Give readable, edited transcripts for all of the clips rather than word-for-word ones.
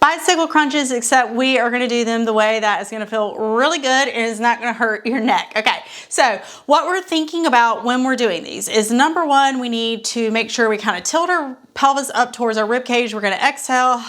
Bicycle crunches, except we are gonna do them the way that is gonna feel really good and is not gonna hurt your neck. Okay, so what we're thinking about when we're doing these is, number one, we need to make sure we kind of tilt our pelvis up towards our rib cage. We're gonna exhale,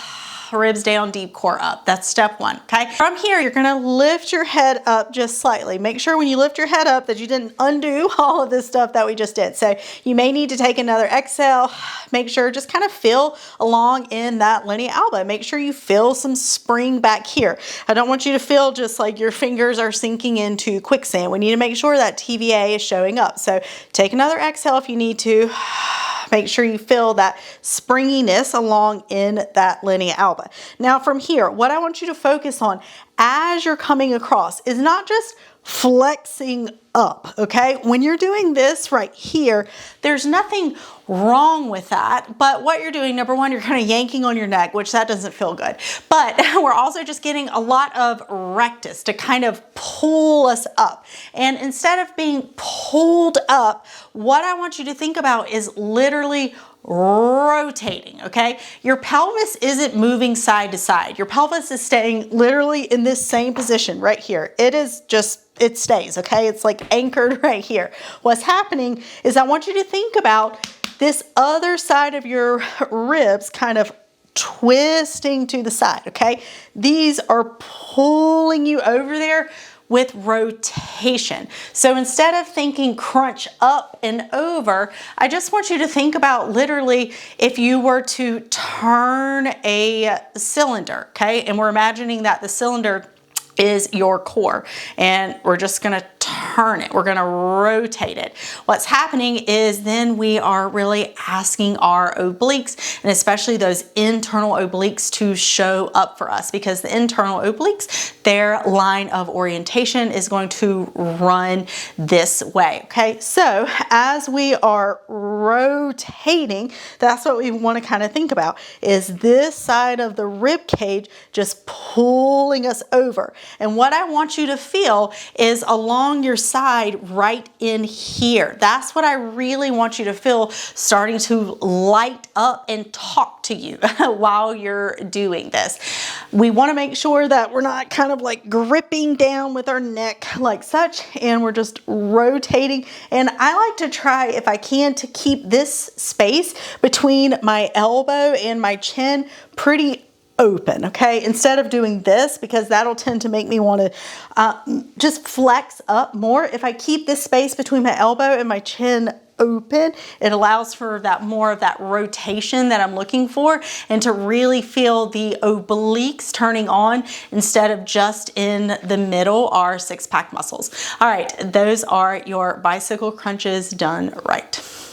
ribs down, deep core up. That's step one, okay? From here, you're gonna lift your head up just slightly. Make sure when you lift your head up that you didn't undo all of this stuff that we just did. So you may need to take another exhale. Make sure, just kind of feel along in that linea alba. Make sure you feel some spring back here. I don't want you to feel just like your fingers are sinking into quicksand. We need to make sure that TVA is showing up. So take another exhale if you need to. Make sure you feel that springiness along in that linea alba. Now from here, what I want you to focus on as you're coming across is not just flexing up, okay? When you're doing this right here, there's nothing wrong with that, but what you're doing, number one, you're kind of yanking on your neck, which that doesn't feel good. But we're also just getting a lot of rectus to kind of pull us up. And instead of being pulled up, what I want you to think about is literally rotating, okay? Your pelvis isn't moving side to side. Your pelvis is staying literally in this same position right here. It is just, it stays, okay? It's like anchored right here. What's happening is I want you to think about this other side of your ribs kind of twisting to the side, okay? These are pulling you over there with rotation. So instead of thinking crunch up and over, I just want you to think about literally if you were to turn a cylinder, okay? And we're imagining that the cylinder is your core, and we're just gonna turn it. We're gonna rotate it. What's happening is then we are really asking our obliques, and especially those internal obliques, to show up for us, because the internal obliques, their line of orientation is going to run this way, okay? So as we are rotating, that's what we wanna kind of think about, is this side of the rib cage just pulling us over. And what I want you to feel is along your side right in here. That's what I really want you to feel, starting to light up and talk to you while you're doing this. We want to make sure that we're not kind of like gripping down with our neck like such, and we're just rotating. And I like to try, if I can, to keep this space between my elbow and my chin pretty open, okay? Instead of doing this, because that'll tend to make me want to just flex up more. If I keep this space between my elbow and my chin open, it allows for that more of that rotation that I'm looking for, and to really feel the obliques turning on instead of just in the middle, our six-pack muscles. All right, those are your bicycle crunches done right.